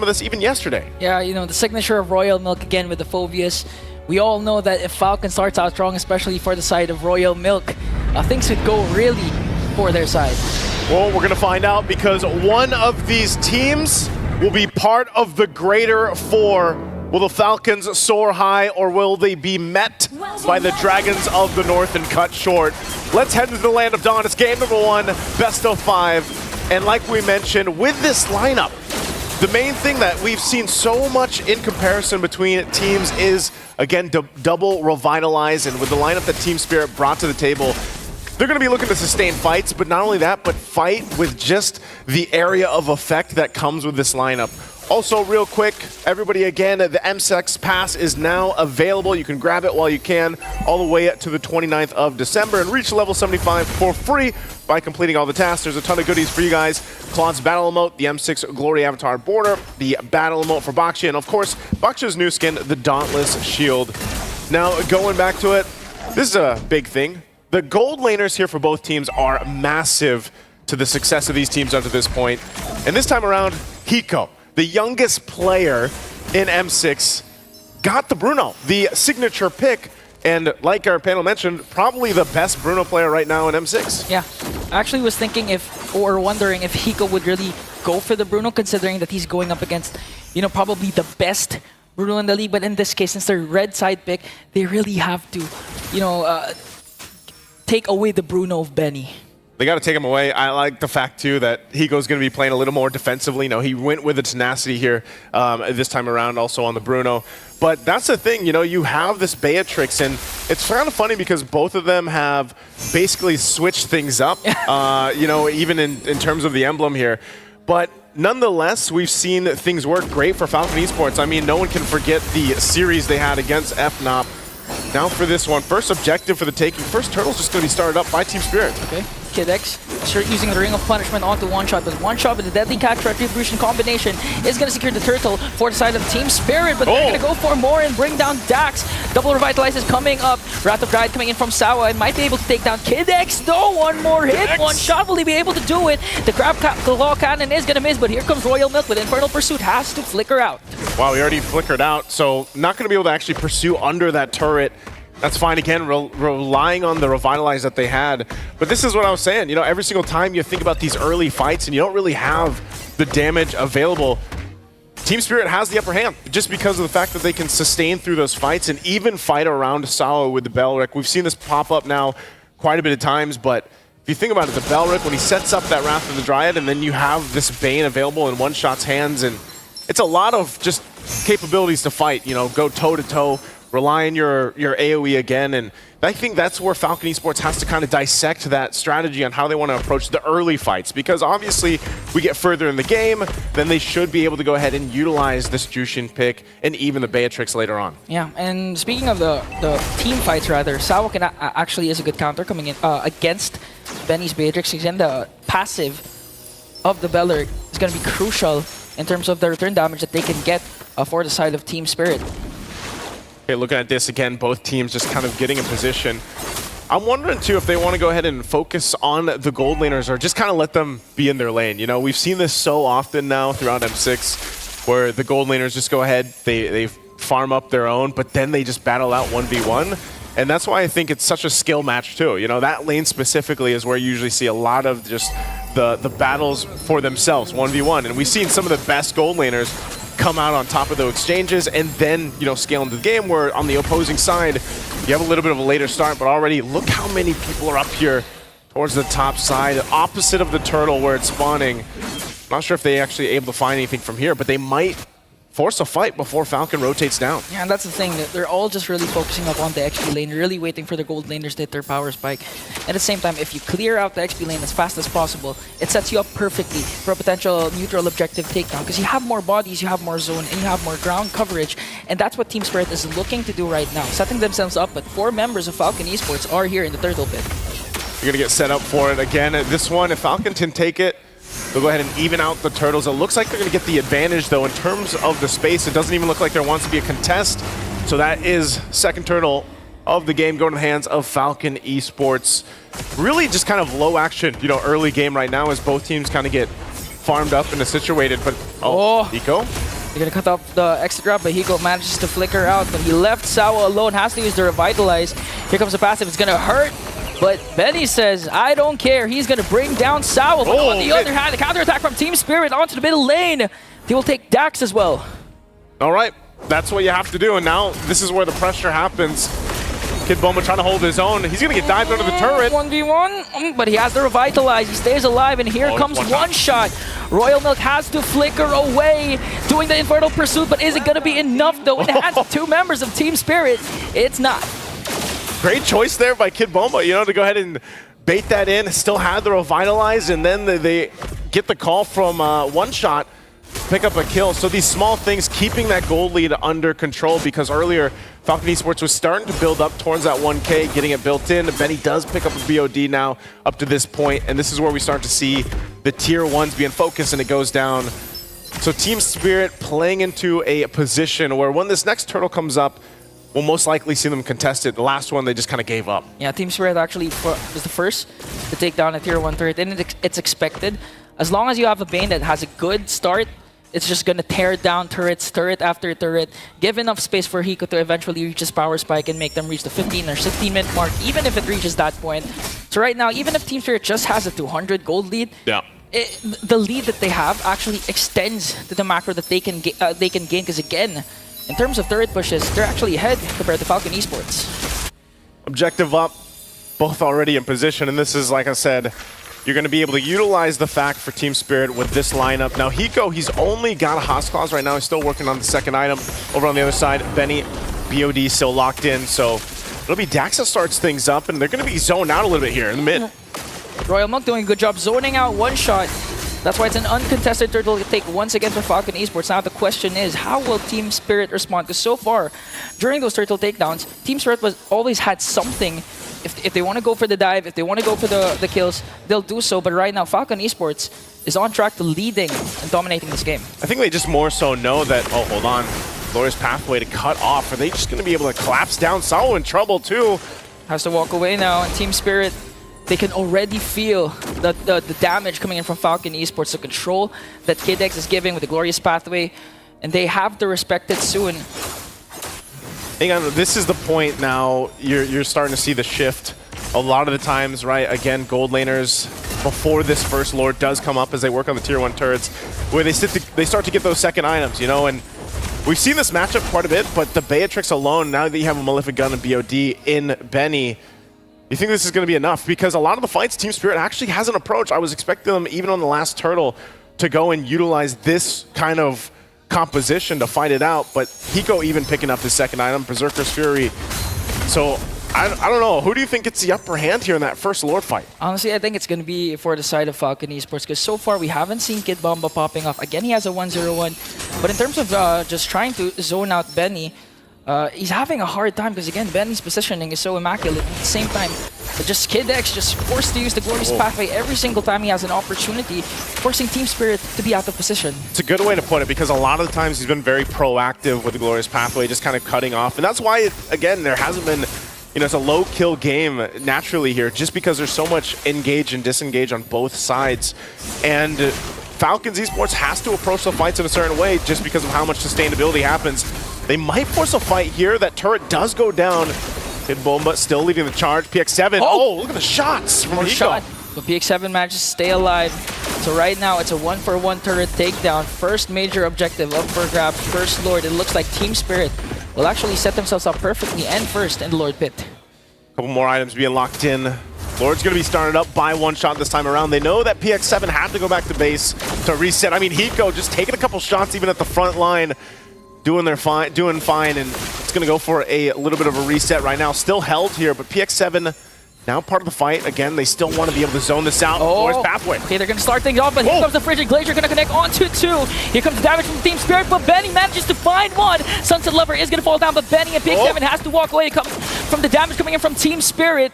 of this even yesterday. Yeah, you know, the signature of Royal Milk again with the Phobias. We all know that if Falcon starts out strong, especially for the side of Royal Milk, things could go really for their side. Well, we're going to find out because one of these teams will be part of the greater four. Will the Falcons soar high, or will they be met by the Dragons of the North and cut short? Let's head into the land of dawn. It's game number 1, best of 5. And like we mentioned, with this lineup, the main thing that we've seen so much in comparison between teams is, again, double revitalize. And with the lineup that Team Spirit brought to the table, they're going to be looking to sustain fights, but not only that, but fight with just the area of effect that comes with this lineup. Also, real quick, everybody, again, the M6 Pass is now available. You can grab it while you can, all the way to the 29th of December, and reach level 75 for free by completing all the tasks. There's a ton of goodies for you guys. Claude's Battle Emote, the M6 Glory Avatar Border, the Battle Emote for Baksha, and of course, Baksha's new skin, the Dauntless Shield. Now, going back to it, this is a big thing. The gold laners here for both teams are massive to the success of these teams up to this point. And this time around, Hiko, the youngest player in M6, got the Bruno, the signature pick. And like our panel mentioned, probably the best Bruno player right now in M6. Yeah, I actually was thinking wondering if Hiko would really go for the Bruno, considering that he's going up against, you know, probably the best Bruno in the league. But in this case, since they're red side pick, they really have to, you know, take away the Bruno of Benny. They got to take him away. I like the fact, too, that Hiko's going to be playing a little more defensively. You know, he went with the tenacity here this time around, also on the Bruno. But that's the thing, you know, you have this Beatrix, and it's kind of funny because both of them have basically switched things up, you know, even in terms of the emblem here. But nonetheless, we've seen things work great for Falcon Esports. I mean, no one can forget the series they had against FNOP. Now for this one, first objective for the taking. First turtle's just going to be started up by Team Spirit. Okay, Kid X using the Ring of Punishment onto One Shot, but One Shot with the Deadly Catch Retribution combination is going to secure the turtle for the side of Team Spirit, but they're going to go for more and bring down Dax. Double Revitalize is coming up. Wrath of Pride coming in from Sawa and might be able to take down Kid X, though. One more hit, One Shot, will he be able to do it? The Crab Claw Cannon is going to miss, but here comes Royal Milk with Infernal Pursuit, has to flicker out. Wow, he already flickered out, so not going to be able to actually pursue under that turret. That's fine, again, relying on the Revitalize that they had. But this is what I was saying, you know, every single time you think about these early fights and you don't really have the damage available, Team Spirit has the upper hand just because of the fact that they can sustain through those fights and even fight around Sawa with the Belric. We've seen this pop up now quite a bit of times, but if you think about it, the Belric, when he sets up that Wrath of the Dryad and then you have this Bane available in One Shot's hands, and it's a lot of just capabilities to fight, you know, go toe-to-toe, rely on your AoE again, and I think that's where Falcon Esports has to kind of dissect that strategy on how they want to approach the early fights, because obviously we get further in the game, then they should be able to go ahead and utilize this Jushin pick and even the Beatrix later on. Yeah, and speaking of the team fights, rather, Sawa can actually is a good counter coming in against Benny's Beatrix. Again, the passive of the Beller is going to be crucial in terms of the return damage that they can get for the side of Team Spirit. Okay, looking at this again, both teams just kind of getting in position. I'm wondering too if they want to go ahead and focus on the gold laners or just kind of let them be in their lane. You know, we've seen this so often now throughout M6 where the gold laners just go ahead, they farm up their own, but then they just battle out 1v1. And that's why I think it's such a skill match too. You know, that lane specifically is where you usually see a lot of just the battles for themselves, 1v1. And we've seen some of the best gold laners come out on top of the exchanges and then, you know, scale into the game, where on the opposing side, you have a little bit of a later start, but already look how many people are up here towards the top side, opposite of the turtle where it's spawning. Not sure if they actually able to find anything from here, but they might force a fight before Falcon rotates down. Yeah, and that's the thing, that they're all just really focusing up on the XP lane, really waiting for the gold laners to hit their power spike. At the same time, if you clear out the XP lane as fast as possible, it sets you up perfectly for a potential neutral objective takedown, because you have more bodies, you have more zone, and you have more ground coverage, and that's what Team Spirit is looking to do right now, setting themselves up, but 4 members of Falcon Esports are here in the turtle pit. You're gonna get set up for it again. This one, if Falcon can take it, they'll go ahead and even out the turtles. It looks like they're going to get the advantage, though, in terms of the space. It doesn't even look like there wants to be a contest. So that is second turtle of the game going to the hands of Falcon Esports. Really just kind of low action, you know, early game right now as both teams kind of get farmed up and situated. But, Hiko They're gonna cut off the exit route, but Hiko manages to flicker out. But he left Sawa alone, has to use the Revitalize. Here comes the passive, it's gonna hurt. But Benny says, I don't care. He's gonna bring down Sawa. But on the other hand, the counterattack from Team Spirit onto the middle lane. They will take Dax as well. All right, that's what you have to do. And now this is where the pressure happens. Kid Bomba trying to hold his own. He's gonna get dived under the turret. 1v1, but he has the Revitalize. He stays alive, and here comes one shot. Royal Milk has to flicker away, doing the Infernal Pursuit, but is it gonna be enough though? In the hands of two members of Team Spirit, it's not. Great choice there by Kid Bomba, you know, to go ahead and bait that in. Still had the Revitalize, and then they get the call from One Shot, pick up a kill. So these small things keeping that gold lead under control, because earlier Falcon Esports was starting to build up towards that 1K, getting it built in. Benny does pick up a BOD now up to this point, and this is where we start to see the tier 1s being focused, and it goes down. So Team Spirit playing into a position where when this next turtle comes up, we'll most likely see them contest it. The last one, they just kind of gave up. Yeah, Team Spirit actually was the first to take down a tier 1 turret, and it's expected. As long as you have a Bane that has a good start, it's just going to tear down turrets, turret after turret, give enough space for Hiko to eventually reach his power spike and make them reach the 15 or 16-minute mark, even if it reaches that point. So right now, even if Team Spirit just has a 200 gold lead, the lead that they have actually extends to the macro that they can gain, because again, in terms of turret pushes, they're actually ahead compared to Falcon Esports. Objective up, both already in position, and this is, like I said, you're going to be able to utilize the fact for Team Spirit with this lineup. Now, Hiko, he's only got a Haas Claws right now. He's still working on the second item. Over on the other side, Benny, BOD still locked in. So it'll be Dax that starts things up, and they're going to be zoned out a little bit here in the mid. Royal Monk doing a good job zoning out One Shot. That's why it's an uncontested turtle take once again for Falcon Esports. Now the question is, how will Team Spirit respond? Because so far, during those turtle takedowns, Team Spirit always had something. If they want to go for the dive, if they want to go for the kills, they'll do so. But right now, Falcon Esports is on track to leading and dominating this game. I think they just more so know that, oh, hold on, Glorious Pathway to cut off. Are they just going to be able to collapse down? Sawa in trouble too. Has to walk away now, and Team Spirit, they can already feel the damage coming in from Falcon Esports, the control that KidX is giving with the Glorious Pathway, and they have to respect it soon. Hang on, this is the point now you're starting to see the shift. A lot of the times, right, again, gold laners, before this first lord does come up as they work on the tier 1 turrets, where they start to get those second items, you know, and we've seen this matchup quite a bit, but the Beatrix alone, now that you have a Malefic Gun and BOD in Benny, you think this is going to be enough? Because a lot of the fights, Team Spirit actually has an approach. I was expecting them, even on the last turtle, to go and utilize this kind of composition to fight it out, but Hiko even picking up his second item, Berserker's Fury. So, I don't know. Who do you think gets the upper hand here in that first Lord fight? Honestly, I think it's going to be for the side of Falcon Esports, because so far we haven't seen Kid Bomba popping off. Again, he has a 101, but in terms of just trying to zone out Benny, he's having a hard time, because again, Benny's positioning is so immaculate. At the same time, just KidX just forced to use the Glorious Pathway every single time he has an opportunity, forcing Team Spirit to be out of position. It's a good way to put it, because a lot of the times he's been very proactive with the Glorious Pathway, just kind of cutting off. And that's why, again, there hasn't been, you know, it's a low kill game naturally here, just because there's so much engage and disengage on both sides. And Falcon Esports has to approach the fights in a certain way just because of how much sustainability happens. They might force a fight here. That turret does go down. Kid Bomba still leading the charge. PX7. Oh, look at the shots from Hiko. But PX7 manages to stay alive. So right now, it's a 1-for-1 turret takedown. First major objective up for grabs. First Lord. It looks like Team Spirit will actually set themselves up perfectly and first in the Lord pit. Couple more items being locked in. Lord's going to be started up by One Shot this time around. They know that PX7 had to go back to base to reset. I mean, Hiko just taking a couple shots even at the front line. Doing fine, and it's going to go for a little bit of a reset right now. Still held here, but PX7 now part of the fight. Again, they still want to be able to zone this out. Glorious Pathway. Okay, they're going to start things off, but here comes the Frigid Glacier, going to connect onto 2. Here comes the damage from Team Spirit, but Benny manages to find one. Sunset Lover is going to fall down, but Benny and PX7 has to walk away from the damage coming in from Team Spirit.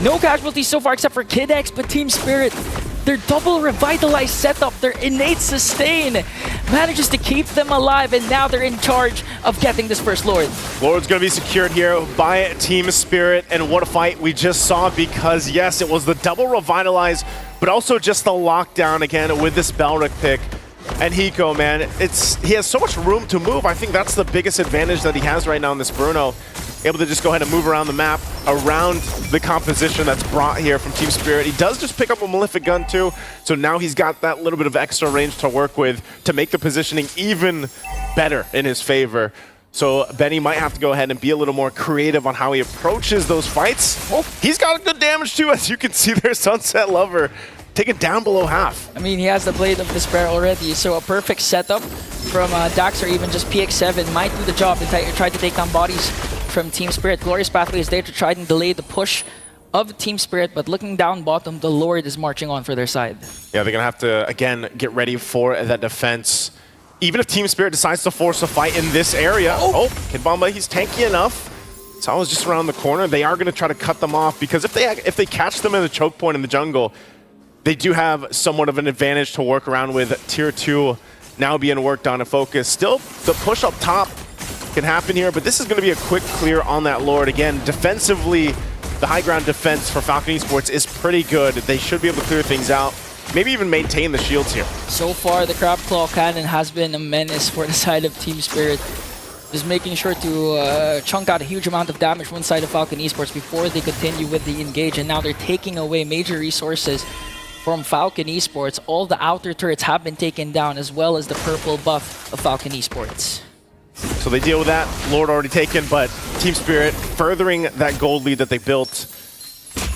No casualties so far except for KidX, but Team Spirit, their double revitalized setup, their innate sustain, manages to keep them alive, and now they're in charge of getting this first Lord. Lord's going to be secured here by Team Spirit, and what a fight we just saw, because yes, it was the double revitalize, but also just the lockdown again with this Balric pick. And Hiko, man, he has so much room to move. I think that's the biggest advantage that he has right now in this Bruno. Able to just go ahead and move around the map, around the composition that's brought here from Team Spirit. He does just pick up a Malefic gun too, so now he's got that little bit of extra range to work with to make the positioning even better in his favor. So Benny might have to go ahead and be a little more creative on how he approaches those fights. Oh, he's got good damage too, as you can see there, Sunset Lover taken down below half. I mean, he has the Blade of Despair already, so a perfect setup from Dax or even just PX7 might do the job and try to take down bodies from Team Spirit. Glorious Pathway is there to try and delay the push of Team Spirit, but looking down bottom, the Lord is marching on for their side. Yeah, they're going to have to, again, get ready for that defense. Even if Team Spirit decides to force a fight in this area. Oh, Kid Bomba, he's tanky enough. Salah's just around the corner. They are going to try to cut them off because if they catch them in the choke point in the jungle, they do have somewhat of an advantage to work around with. Tier 2 now being worked on and focused. Still, the push up top can happen here, but this is going to be a quick clear on that Lord. Again, defensively, the high ground defense for Falcon Esports is pretty good. They should be able to clear things out. Maybe even maintain the shields here. So far, the Crab Claw Cannon has been a menace for the side of Team Spirit. Just making sure to chunk out a huge amount of damage from the side of Falcon Esports before they continue with the engage. And now they're taking away major resources from Falcon Esports. All the outer turrets have been taken down, as well as the purple buff of Falcon Esports. So they deal with that. Lord already taken, but Team Spirit furthering that gold lead that they built.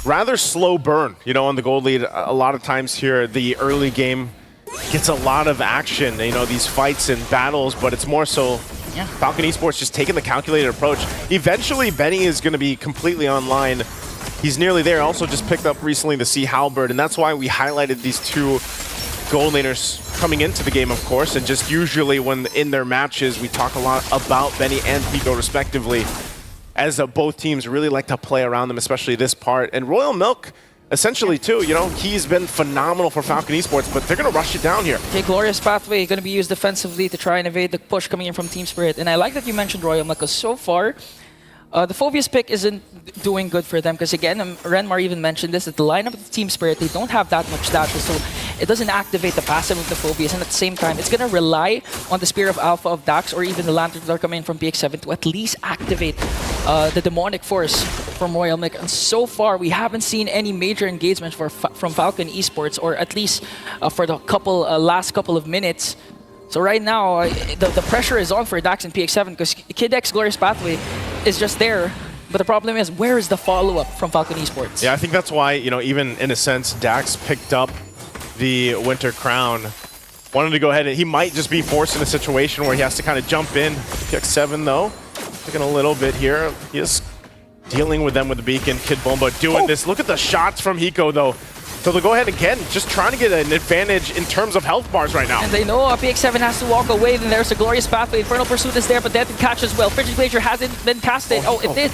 Rather slow burn, you know, on the gold lead. A lot of times here, the early game gets a lot of action, you know, these fights and battles, but it's more so Falcon Esports just taking the calculated approach. Eventually, Benny is going to be completely online. He's nearly there. Also just picked up recently the Sea Halberd, and that's why we highlighted these two gold laners coming into the game, of course, and just usually when in their matches, we talk a lot about Benny and Pico respectively, as both teams really like to play around them, especially this part. And Royal Milk, essentially too, you know, he's been phenomenal for Falcon Esports, but they're going to rush it down here. Okay, Glorious Pathway going to be used defensively to try and evade the push coming in from Team Spirit. And I like that you mentioned Royal Milk, because so far, the Phobius pick isn't doing good for them, because again, Renmar even mentioned this, that the lineup of the Team Spirit, they don't have that much dashes, so it doesn't activate the passive of the Phobius, and at the same time, it's going to rely on the Spear of Alpha of Dax or even the Lanterns that are coming in from PX7 to at least activate the demonic force from Royal Milk. And so far, we haven't seen any major engagement from Falcon Esports, or at least for the last couple of minutes. So right now, the pressure is on for Dax and PX7 because Kid X Glorious Pathway is just there. But the problem is, where is the follow-up from Falcon Esports? Yeah, I think that's why, you know, even in a sense, Dax picked up the Winter Crown. Wanted to go ahead and he might just be forced in a situation where he has to kind of jump in. PX7 though, taking a little bit here. He is dealing with them with the beacon. Kid Bomba doing this. Look at the shots from Hiko though. So they'll go ahead again, just trying to get an advantage in terms of health bars right now. And they know PX7 has to walk away, then there's a Glorious Pathway. Infernal Pursuit is there, but that didn't catch as well. Frigid Glacier hasn't been casted. Oh, it did.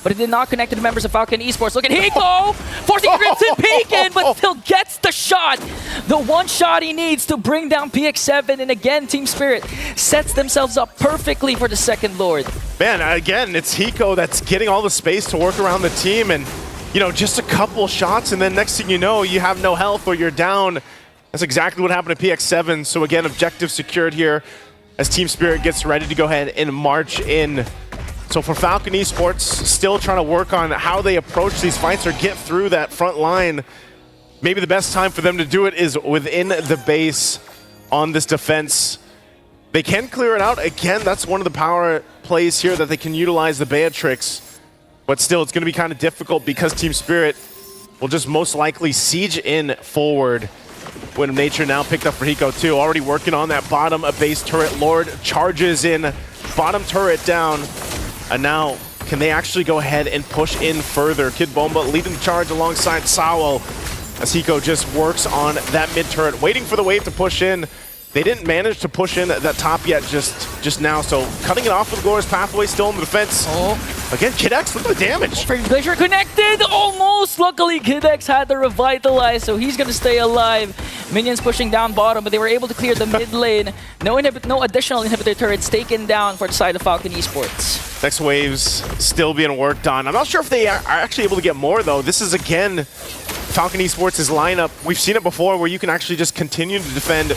But it did not connect to the members of Falcon Esports. Look at Hiko! Forcing Crimson Peak in, but still gets the shot. The one shot he needs to bring down PX7. And again, Team Spirit sets themselves up perfectly for the second Lord. Man, again, it's Hiko that's getting all the space to work around the team. And, you know, just a couple shots, and then next thing you know, you have no health or you're down. That's exactly what happened to PX7. So again, objective secured here as Team Spirit gets ready to go ahead and march in. So for Falcon Esports, still trying to work on how they approach these fights or get through that front line. Maybe the best time for them to do it is within the base on this defense. They can clear it out. Again, that's one of the power plays here that they can utilize the Beatrix. But still, it's going to be kind of difficult because Team Spirit will just most likely siege in forward. Wind of Nature now picked up for Hiko too. Already working on that bottom base turret. Lord charges in, bottom turret down. And now, can they actually go ahead and push in further? Kid Bomba leading the charge alongside Sawo as Hiko just works on that mid turret, waiting for the wave to push in. They didn't manage to push in that top yet just now, so cutting it off with Glorious Pathway still in the defense. Again, Kid X, look at the damage. Glacier connected, almost. Luckily, Kid X had to revitalize, so he's going to stay alive. Minions pushing down bottom, but they were able to clear the mid lane. No additional inhibitor turrets taken down for the side of Falcon Esports. Next wave's still being worked on. I'm not sure if they are actually able to get more, though. This is, again, Falcon Esports' lineup. We've seen it before where you can actually just continue to defend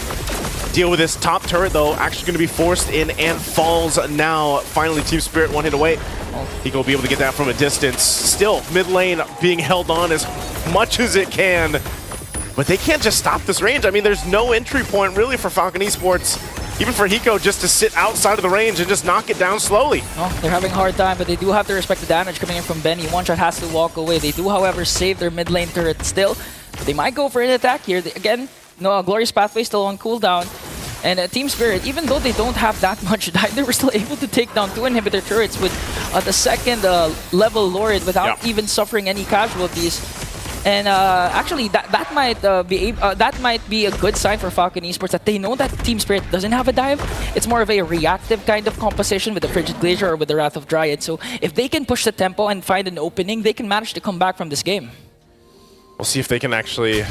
deal with this. Top turret, though, actually going to be forced in and falls now. Finally, Team Spirit one hit away. Hiko will be able to get that from a distance. Still, mid lane being held on as much as it can. But they can't just stop this range. I mean, there's no entry point really for Falcon Esports, even for Hiko, just to sit outside of the range and just knock it down slowly. Oh, they're having a hard time, but they do have to respect the damage coming in from Benny. One shot has to walk away. They do, however, save their mid lane turret still. But they might go for an attack here. Again, no, Glorious Pathway still on cooldown. And Team Spirit, even though they don't have that much dive, they were still able to take down 2 inhibitor turrets with the second level Lord without even suffering any casualties. And actually, that might be a good sign for Falcon Esports, that they know that Team Spirit doesn't have a dive. It's more of a reactive kind of composition with the Frigid Glacier or with the Wrath of Dryad. So if they can push the tempo and find an opening, they can manage to come back from this game. We'll see if they can actually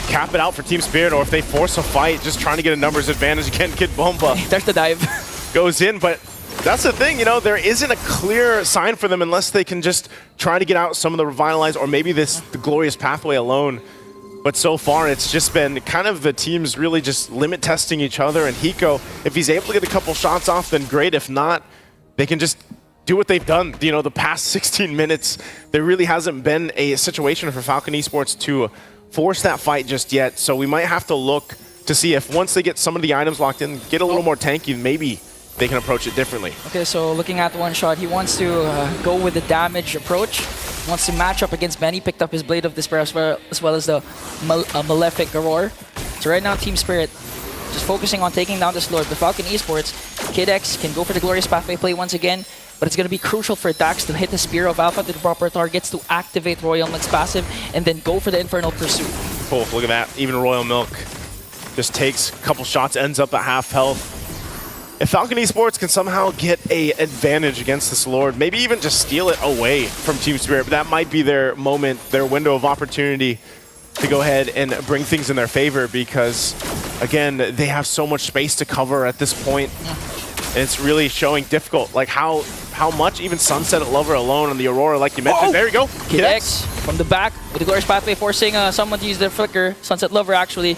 cap it out for Team Spirit, or if they force a fight, just trying to get a numbers advantage. Again, Kid Bomba there's the dive. goes in, but that's the thing, you know, there isn't a clear sign for them unless they can just try to get out some of the Revitalize, or maybe the Glorious Pathway alone. But so far, it's just been kind of the teams really just limit testing each other, and Hiko, if he's able to get a couple shots off, then great. If not, they can just do what they've done, you know, the past 16 minutes. There really hasn't been a situation for Falcon Esports to force that fight just yet, so we might have to look to see if once they get some of the items locked in, get a little more tanky, maybe they can approach it differently. Okay, so looking at one shot, he wants to go with the damage approach. Wants to match up against Benny, picked up his Blade of Despair as well as the Malefic Roar. So right now, Team Spirit just focusing on taking down this Lord. But Falcon Esports, Kid X can go for the Glorious Pathway play once again, but it's going to be crucial for Dax to hit the Spear of Alpha to the proper targets to activate Royal Milk's passive and then go for the Infernal Pursuit. Cool, look at that. Even Royal Milk just takes a couple shots, ends up at half health. If Falcon Esports can somehow get an advantage against this Lord, maybe even just steal it away from Team Spirit, but that might be their moment, their window of opportunity to go ahead and bring things in their favor, because, again, they have so much space to cover at this point. And it's really showing difficult, like how much even Sunset Lover alone on the Aurora, like you mentioned. There you go. Kid X from the back with the Glorious Pathway, forcing someone to use their flicker. Sunset Lover, actually.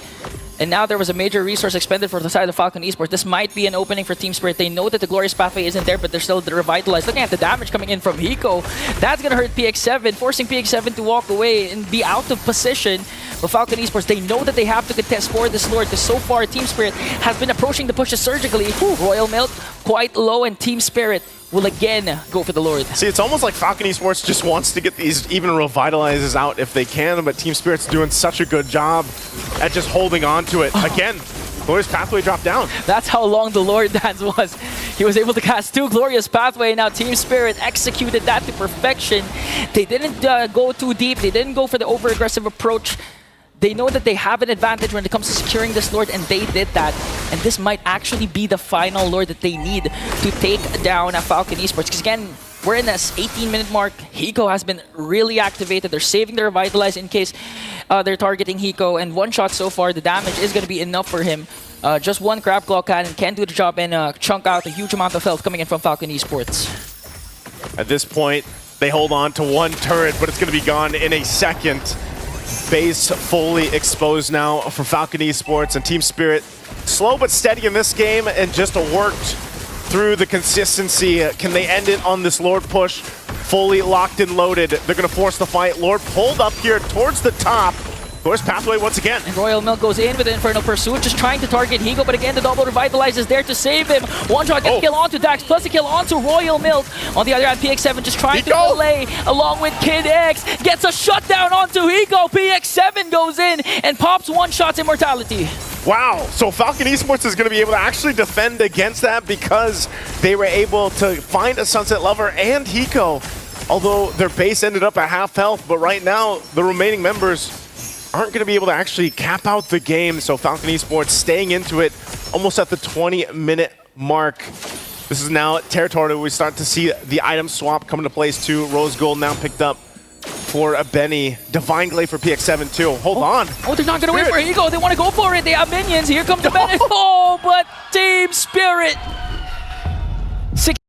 And now there was a major resource expended for the side of Falcon Esports. This might be an opening for Team Spirit. They know that the Glorious Pathway isn't there, but they're still revitalized. Looking at the damage coming in from Hiko, that's going to hurt PX7, forcing PX7 to walk away and be out of position. But Falcon Esports, they know that they have to contest for this Lord, because so far Team Spirit has been approaching the pushes surgically. Royal Milk quite low, and Team Spirit will again go for the Lord. See, it's almost like Falcon Esports just wants to get these even Revitalizes out if they can, but Team Spirit's doing such a good job at just holding on to it. Again, Glorious Pathway dropped down. That's how long the Lord dance was. He was able to cast 2 Glorious Pathway. Now Team Spirit executed that to perfection. They didn't go too deep. They didn't go for the over-aggressive approach. They know that they have an advantage when it comes to securing this Lord, and they did that. And this might actually be the final Lord that they need to take down Falcon Esports. Because again, we're in this 18-minute mark. Hiko has been really activated. They're saving their Revitalize in case they're targeting Hiko. And one shot so far, the damage is going to be enough for him. Just one Crab Claw Cannon can do the job and chunk out a huge amount of health coming in from Falcon Esports. At this point, they hold on to one turret, but it's going to be gone in a second. Base fully exposed now for Falcon Esports, and Team Spirit slow but steady in this game and just worked through the consistency. Can they end it on this Lord push? Fully locked and loaded. They're going to force the fight. Lord pulled up here towards the top. Glorious Pathway once again. And Royal Milk goes in with the Infernal Pursuit, just trying to target Hiko, but again, the double Revitalize is there to save him. One shot gets a kill onto Dax, plus a kill onto Royal Milk. On the other hand, PX7 just trying to delay along with Kid X. Gets a shutdown onto Hiko. PX7 goes in and pops one shot's immortality. Wow, so Falcon Esports is going to be able to actually defend against that because they were able to find a Sunset Lover and Hiko. Although their base ended up at half health, but right now, the remaining members aren't going to be able to actually cap out the game. So Falcon Esports staying into it almost at the 20-minute mark. This is now territory where we start to see the item swap come into place too. Rose Gold now picked up for a Benny. Divine Glaive for PX7 too. Hold on. Oh, they're not going to wait for Hiko. They want to go for it. They have minions. Here comes the Benny. Oh, but Team Spirit.